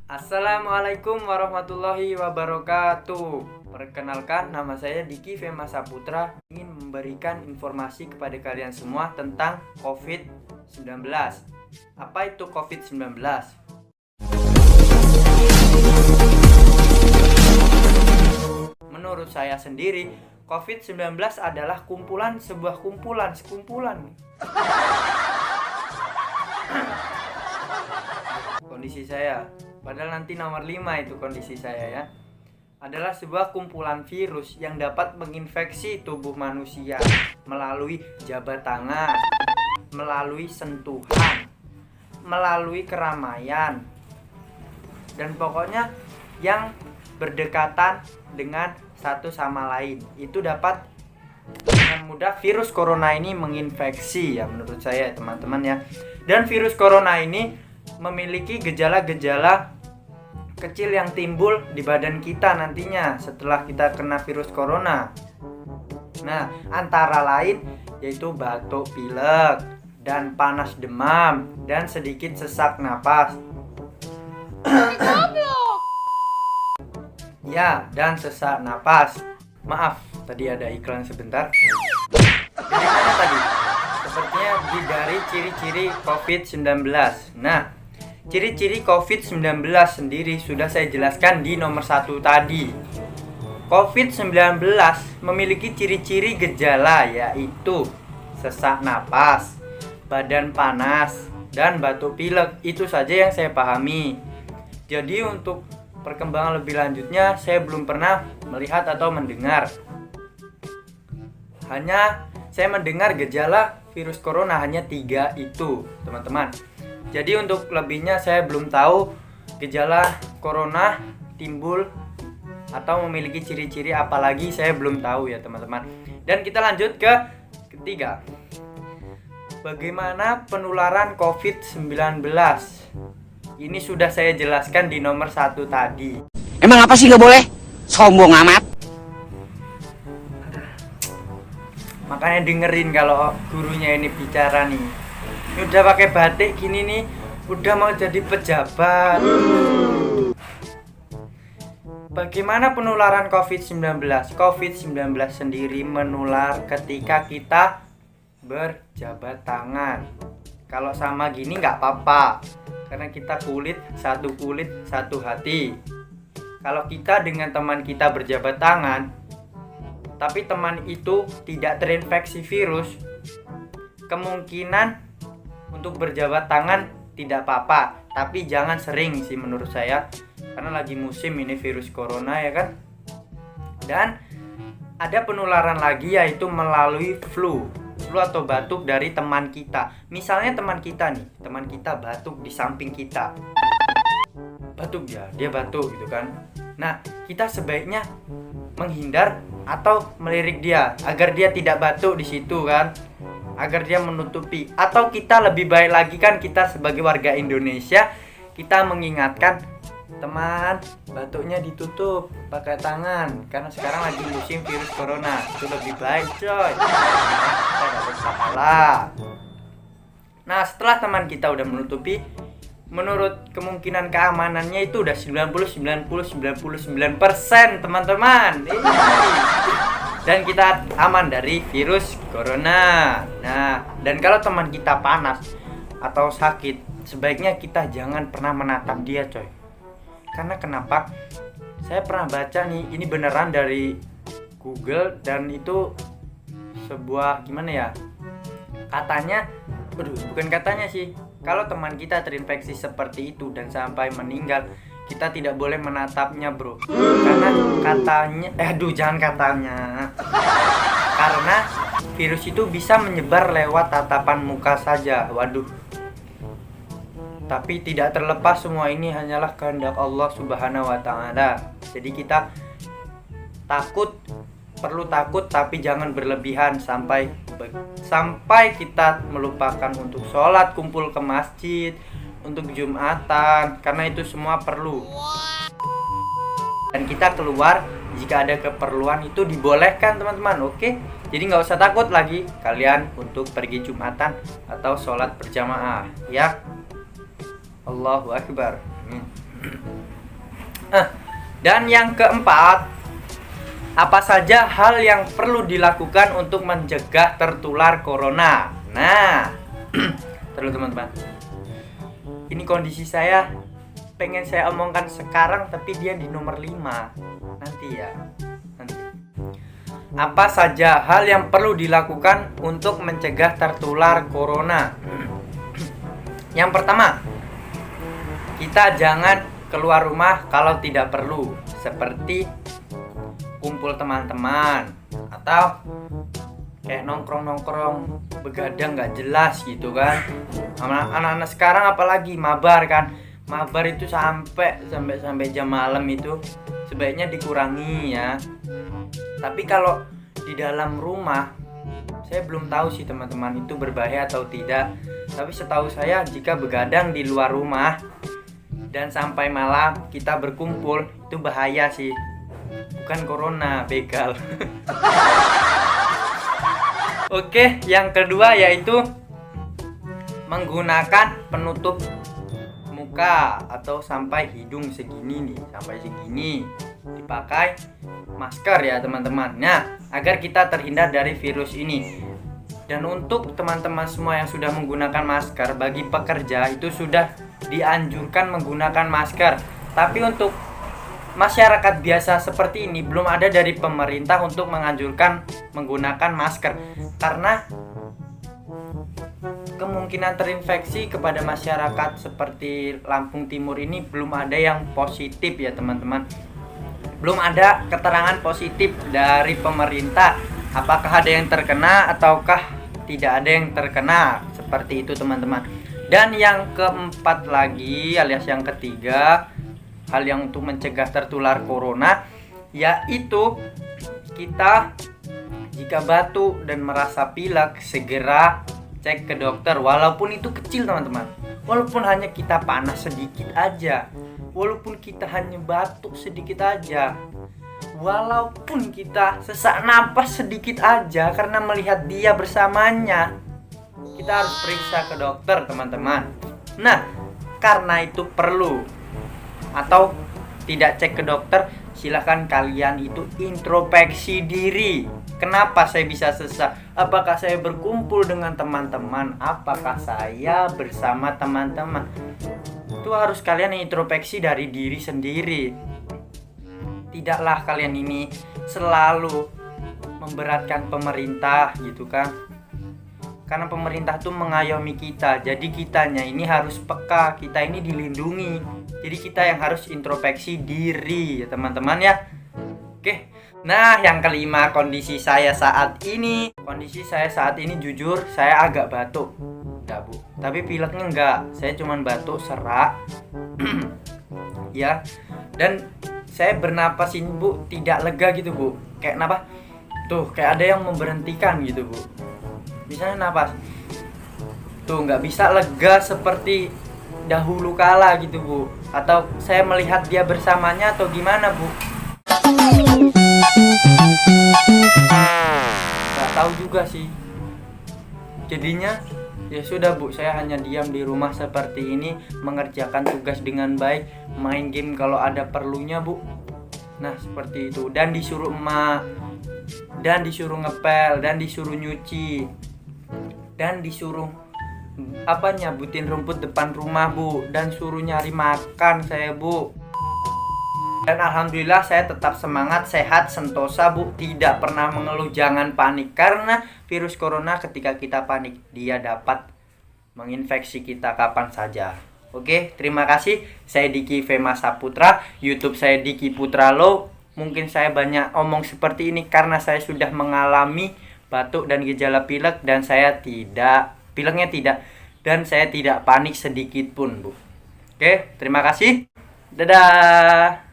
Assalamualaikum warahmatullahi wabarakatuh. Perkenalkan, nama saya Diki Fema Saputra. Ingin memberikan informasi kepada kalian semua tentang COVID-19. Apa itu COVID-19? Menurut saya sendiri, COVID-19 adalah sekumpulan. Kondisi saya, padahal nanti nomor 5 itu kondisi saya ya, adalah sebuah kumpulan virus yang dapat menginfeksi tubuh manusia melalui jabat tangan, melalui sentuhan, melalui keramaian, dan pokoknya yang berdekatan dengan satu sama lain. Itu dapat dengan mudah virus corona ini menginfeksi ya, menurut saya teman-teman ya. Dan virus corona ini memiliki gejala-gejala kecil yang timbul di badan kita nantinya setelah kita kena virus corona. Nah, antara lain yaitu batuk pilek dan panas demam dan sedikit sesak napas. Ya, dan sesak napas. Maaf, tadi ada iklan sebentar. Dari mana tadi? Sepertinya dari ciri-ciri COVID-19. Nah, ciri-ciri COVID-19 sendiri sudah saya jelaskan di nomor 1 tadi. COVID-19 memiliki ciri-ciri gejala yaitu sesak napas, badan panas, dan batuk pilek. Itu saja yang saya pahami. Jadi untuk perkembangan lebih lanjutnya saya belum pernah melihat atau mendengar. Hanya saya mendengar gejala virus corona hanya 3 itu, teman-teman. Jadi untuk lebihnya saya belum tahu gejala corona timbul atau memiliki ciri-ciri apalagi, saya belum tahu ya teman-teman. Dan kita lanjut ke ketiga. Bagaimana penularan COVID-19? Ini sudah saya jelaskan di nomor 1 tadi. Emang apa sih nggak boleh? Sombong amat. Makanya dengerin kalau gurunya ini bicara nih. Ini udah pakai batik gini nih, udah mau jadi pejabat. Bagaimana penularan COVID-19? COVID-19 sendiri menular ketika kita berjabat tangan. Kalau sama gini nggak apa-apa, karena kita kulit satu hati. Kalau kita dengan teman kita berjabat tangan, tapi teman itu tidak terinfeksi virus, kemungkinan untuk berjabat tangan tidak apa-apa, tapi jangan sering sih menurut saya, karena lagi musim ini virus corona ya kan. Dan ada penularan lagi yaitu melalui flu atau batuk dari teman kita. Misalnya teman kita batuk di samping kita, batuk dia batuk gitu kan. Nah, kita sebaiknya menghindar atau melirik dia agar dia tidak batuk di situ kan, agar dia menutupi. Atau kita lebih baik lagi kan, kita sebagai warga Indonesia, kita mengingatkan teman, batuknya ditutup pakai tangan karena sekarang lagi musim virus corona. Itu lebih baik coy, kita dapat pahala. Nah, setelah teman kita udah menutupi, menurut kemungkinan keamanannya itu udah 99% teman-teman. Dan kita aman dari virus corona. Nah, dan kalau teman kita panas atau sakit, sebaiknya kita jangan pernah menatap dia coy. Karena kenapa? Saya pernah baca nih, ini beneran dari Google, dan itu sebuah gimana ya? Katanya, bukan katanya sih. Kalau teman kita terinfeksi seperti itu dan sampai meninggal, kita tidak boleh menatapnya bro. Karena katanya, jangan katanya. Karena virus itu bisa menyebar lewat tatapan muka saja. Waduh. Tapi tidak terlepas, semua ini hanyalah kehendak Allah Subhanahu wa Ta'ala. Jadi kita perlu takut tapi jangan berlebihan sampai kita melupakan untuk sholat, kumpul ke masjid, untuk Jumatan, karena itu semua perlu. Dan kita keluar jika ada keperluan itu dibolehkan teman-teman, oke? Jadi nggak usah takut lagi kalian untuk pergi Jumatan atau sholat berjamaah ya. Allahu Akbar. Amin. Dan yang keempat, apa saja hal yang perlu dilakukan untuk mencegah tertular corona? Nah, terus teman-teman, ini kondisi saya pengen saya omongkan sekarang, tapi dia di nomor 5 nanti ya. Apa saja hal yang perlu dilakukan untuk mencegah tertular corona? Yang pertama, kita jangan keluar rumah kalau tidak perlu, seperti kumpul teman-teman atau kayak nongkrong-nongkrong begadang nggak jelas gitu kan. Anak-anak sekarang apalagi mabar kan, mabar itu sampai jam malam, itu sebaiknya dikurangi ya. Tapi kalau di dalam rumah, saya belum tahu sih teman-teman itu berbahaya atau tidak. Tapi setahu saya jika begadang di luar rumah dan sampai malam kita berkumpul, itu bahaya sih. Bukan corona, begal. Oke, yang kedua yaitu menggunakan penutup muka atau sampai hidung segini nih, sampai segini. Dipakai masker ya teman-teman. Nah, agar kita terhindar dari virus ini. Dan untuk teman-teman semua yang sudah menggunakan masker, bagi pekerja itu sudah dianjurkan menggunakan masker. Tapi untuk masyarakat biasa seperti ini belum ada dari pemerintah untuk menganjurkan menggunakan masker, karena kemungkinan terinfeksi kepada masyarakat seperti Lampung Timur ini belum ada yang positif ya teman-teman. Belum ada keterangan positif dari pemerintah apakah ada yang terkena ataukah tidak ada yang terkena, seperti itu teman-teman. Dan yang keempat lagi alias yang ketiga, hal yang untuk mencegah tertular corona, yaitu kita jika batuk dan merasa pilek segera cek ke dokter, walaupun itu kecil teman-teman. Walaupun hanya kita panas sedikit aja, walaupun kita hanya batuk sedikit aja, walaupun kita sesak napas sedikit aja karena melihat dia bersamanya, kita harus periksa ke dokter teman-teman. Nah, karena itu perlu atau tidak cek ke dokter, silahkan kalian itu introspeksi diri. Kenapa saya bisa sesak? Apakah saya berkumpul dengan teman-teman? Apakah saya bersama teman-teman? Itu harus kalian introspeksi dari diri sendiri. Tidaklah kalian ini selalu memberatkan pemerintah gitu kan. Karena pemerintah tuh mengayomi kita, jadi kitanya ini harus peka, kita ini dilindungi. Jadi kita yang harus introspeksi diri ya teman-teman ya. Oke. Nah, yang kelima, kondisi saya saat ini. Kondisi saya saat ini jujur saya agak batuk. Enggak, Bu. Tapi pileknya enggak. Saya cuman batuk serak. Ya. Dan saya bernapas ini, Bu, tidak lega gitu, Bu. Kayak kenapa? Tuh, kayak ada yang memberhentikan gitu, Bu. Misalnya napas. Tuh, nggak bisa lega seperti dahulu kala gitu, Bu. Atau saya melihat dia bersamanya atau gimana, Bu? Nggak tahu juga sih. Jadinya ya sudah, Bu, saya hanya diam di rumah seperti ini, mengerjakan tugas dengan baik, main game kalau ada perlunya, Bu. Nah, seperti itu. Dan disuruh emak, dan disuruh ngepel, dan disuruh nyuci, dan disuruh nyabutin rumput depan rumah, Bu, dan suruh nyari makan saya, Bu. Dan alhamdulillah saya tetap semangat, sehat, sentosa, Bu. Tidak pernah mengeluh, jangan panik. Karena virus corona ketika kita panik, dia dapat menginfeksi kita kapan saja. Oke, terima kasih. Saya Diki Fema Saputra, YouTube saya Diki Putra Low. Mungkin saya banyak omong seperti ini karena saya sudah mengalami batuk dan gejala pilek, dan saya tidak, pileknya tidak, dan saya tidak panik sedikit pun, Bu. Oke, terima kasih. Dadah.